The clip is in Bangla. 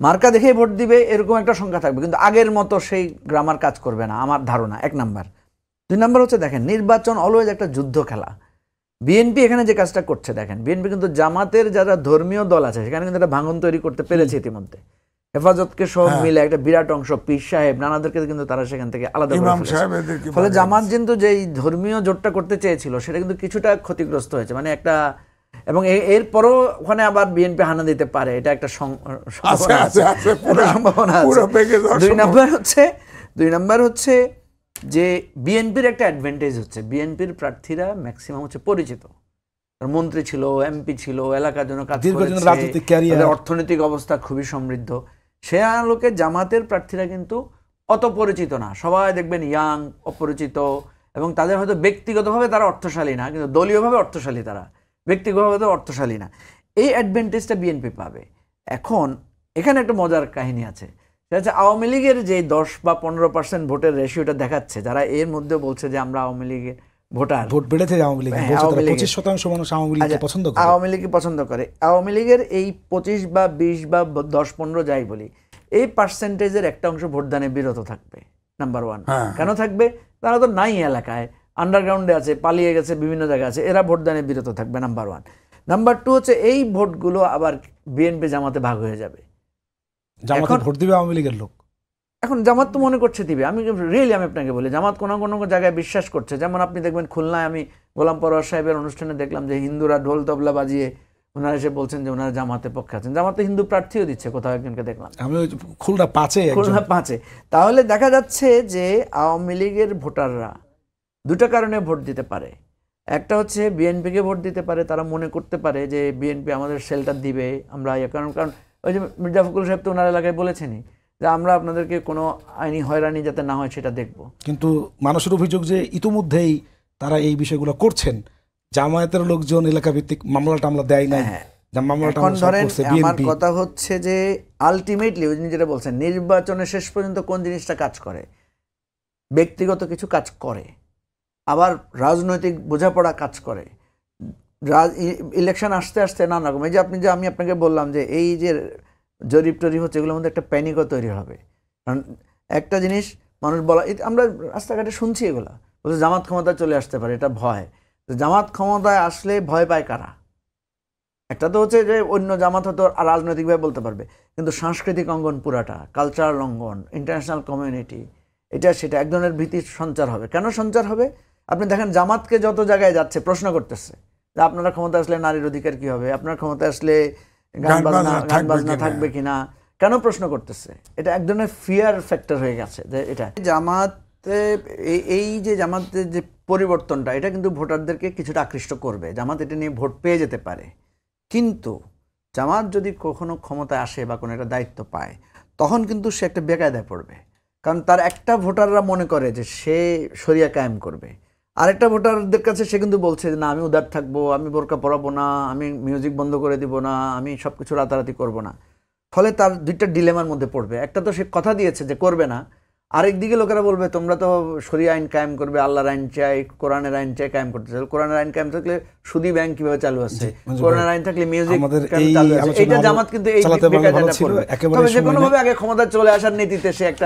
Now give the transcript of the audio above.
মার্কা দেখেই ভোট দিবে এরকম একটা সংখ্যা থাকবে, কিন্তু আগের মতো সেই গ্রামার কাজ করবে না আমার ধারণা, 1 নাম্বার। 2 নাম্বার হচ্ছে দেখেন নির্বাচন অলওয়েজ একটা যুদ্ধ খেলা। বিএনপি এখানে যে কাজটা করছে দেখেন, বিএনপি কিন্তু জামাতের যারা ধর্মীয় দল আছে সেখানে কিন্তু একটা ভাঙন তৈরি করতে পেরেছে ইতিমধ্যে। হেফাজতকে সব মিলে একটা বিরাট অংশ, পীর সাহেব নানাদেরকে কিন্তু তারা সেখান থেকে আলাদা করে ফেলেছে। ফলে জামাত কিন্তু যেই ধর্মীয় জোটটা করতে চেয়েছিল সেটা কিন্তু কিছুটা ক্ষতিগ্রস্ত হয়েছে, মানে একটা, এবং এরপরও ওখানে আবার বিএনপি হানা দিতে পারে, এটা একটা সম্ভাবনা আছে। 2 নাম্বার হচ্ছে যে বিএনপির একটা অ্যাডভান্টেজ হচ্ছে বিএনপির প্রার্থীরা ম্যাক্সিমাম হচ্ছে পরিচিত, মন্ত্রী ছিল, এমপি ছিল, এলাকার জন্য কাজ করেছে, অর্থনৈতিক অবস্থা খুবই সমৃদ্ধ। সে আলোকে জামাতের প্রার্থীরা কিন্তু অত পরিচিত না, সবাই দেখবেন ইয়াং, অপরিচিত, এবং তাদের হয়তো ব্যক্তিগতভাবে তারা অর্থশালী না, কিন্তু দলীয়ভাবে অর্থশালী, তারা ব্যক্তিগতভাবে অর্থশালী না। এই অ্যাডভান্টেজটা বিএনপি পাবে। এখন এখানে একটা মজার কাহিনী আছে, সেটা হচ্ছে আওয়ামী লীগের যে 10 বা 15% ভোটের রেশিওটা দেখাচ্ছে, যারা এর মধ্যে বলছে যে আমরা আওয়ামী লীগের ভোটার, ভোট বেড়েছে আওয়ামী লীগ, 25% মানুষ আওয়ামী লীগকে পছন্দ করে, আওয়ামী লীগকে পছন্দ করে। আওয়ামী লীগের এই 25 বা 20 বা 10-15 যাই বলি, এই পার্সেন্টেজের একটা অংশ ভোটদানে বিরত থাকবে। নাম্বার 1 কেন থাকবে? তারা তো নাই এলাকায়, আন্ডারগ্রাউন্ডে আছে, পালিয়ে গেছে, বিভিন্ন জায়গায় আছে, এরা ভোটদানে বিরত থাকবে, নাম্বার 1। নাম্বার 2 হচ্ছে এই ভোটগুলো আবার বিএনপি জামাতে ভাগ হয়ে যাবে, জামাতে ভোট দিবে আওয়ামী লীগের লোক। এখন জামাত তো মনে করছে দিবে, আমি রিয়েলি আমি আপনাকে বলি জামাত কোনো কোনো জায়গায় বিশ্বাস করছে। যেমন আপনি দেখবেন খুলনায় আমি গোলাম পরোয়ার সাহেবের অনুষ্ঠানে দেখলাম যে হিন্দুরা ঢোল তবলা বাজিয়ে ওনারা এসে বলছেন যে ওনারা জামাতের পক্ষে আছেন, জামাতে হিন্দু প্রার্থীও দিচ্ছে, কোথাও একজনকে দেখলাম, আমি খুলনা 5-এ। তাহলে দেখা যাচ্ছে যে আওয়ামী লীগের ভোটাররা 2টা কারণে ভোট দিতে পারে। একটা হচ্ছে বিএনপিকে ভোট দিতে পারে, তারা মনে করতে পারে যে বিএনপি আমাদের শেল্টার দিবে, আমরা কারণ ওই যে মির্জা ফখরুল সাহেব তো ওনার এলাকায় বলেছেনই যে আমরা আপনাদেরকে কোনো আইনি হয়রানি যাতে না হয় সেটা দেখব। কিন্তু মানুষের অভিযোগ যে ইতিমধ্যেই তারা এই বিষয়গুলো করছেন, জামায়াতের লোকজন এলাকা ভিত্তিক মামলা টামলা দেয় নাই। এখন ধরেন আমার কথা হচ্ছে যে আলটিমেটলি উনি যেটা বলছেন, নির্বাচনের শেষ পর্যন্ত কোন জিনিসটা কাজ করে, ব্যক্তিগত কিছু কাজ করে, আবার রাজনৈতিক বোঝাপড়া কাজ করে। ইলেকশন আসতে আসতে নানা রকম, এই যে আমি আপনাকে বললাম যে এই যে জরিপ টরিপ হচ্ছে, এগুলোর মধ্যে একটা প্যানিকও তৈরি হবে। কারণ একটা জিনিস মানুষ বলা, আমরা রাস্তাঘাটে শুনছি এগুলা, বলছে জামাত ক্ষমতায় চলে আসতে পারে, এটা ভয়। জামাত ক্ষমতায় আসলে ভয় পায় কারা? একটা তো হচ্ছে যে অন্য জামাত হয়তো রাজনৈতিকভাবে বলতে পারবে, কিন্তু সাংস্কৃতিক অঙ্গন পুরাটা, কালচারাল অঙ্গন, ইন্টারন্যাশনাল কমিউনিটি, এটা সেটা এক ধরনের ভীতির সঞ্চার হবে। কেন সঞ্চার হবে? আপনি দেখেন জামাতকে যত জায়গায় যাচ্ছে প্রশ্ন করতেছে যে আপনারা ক্ষমতা আসলে নারীর অধিকার কি হবে, আপনার ক্ষমতা আসলে গান বাজনা থাকবে কিনা, কেন প্রশ্ন করতেছে? এটা এক ধরনের ফিয়ার ফ্যাক্টর হয়ে গেছে। যে এটা জামাতে এই যে জামাতের যে পরিবর্তনটা, এটা কিন্তু ভোটারদেরকে কিছুটা আকৃষ্ট করবে, জামাত এটা নিয়ে ভোট পেয়ে যেতে পারে। কিন্তু জামাত যদি কখনো ক্ষমতায় আসে বা কোনো একটা দায়িত্ব পায়, তখন কিন্তু সে একটা বেকায়দায় পড়বে। কারণ তার একটা ভোটাররা মনে করে যে সে শরিয়া কায়েম করবে, আরেকটা ভোটারদের কাছে সে কিন্তু বলছে যে না আমি উদার থাকবো, আমি বোরকা পরাবো না, আমি মিউজিক বন্ধ করে দিব না, আমি সব কিছু রাতারাতি করবো না। ফলে তার 2টা ডিলেমার মধ্যে পড়বে। একটা তো সে কথা দিয়েছে যে করবে না, আরেকদিকে লোকেরা বলবে তোমরা তো শরিয়া আইন কায়েম করবে, আল্লাহর আইন চাই, কোরআনের আইন চাই কায়েম করতে চাই। কোরআনের আইন কায়েম থাকলে সুদী ব্যাংক কিভাবে চালু আছে, কোরআনের আইন থাকলে মিউজিক চালু আছে। এইটা জামাত কিন্তু এই বেকায়দাটা পড়বে। তবে যে কোনোভাবে আগে ক্ষমতা চলে আসার নীতিতে সে একটা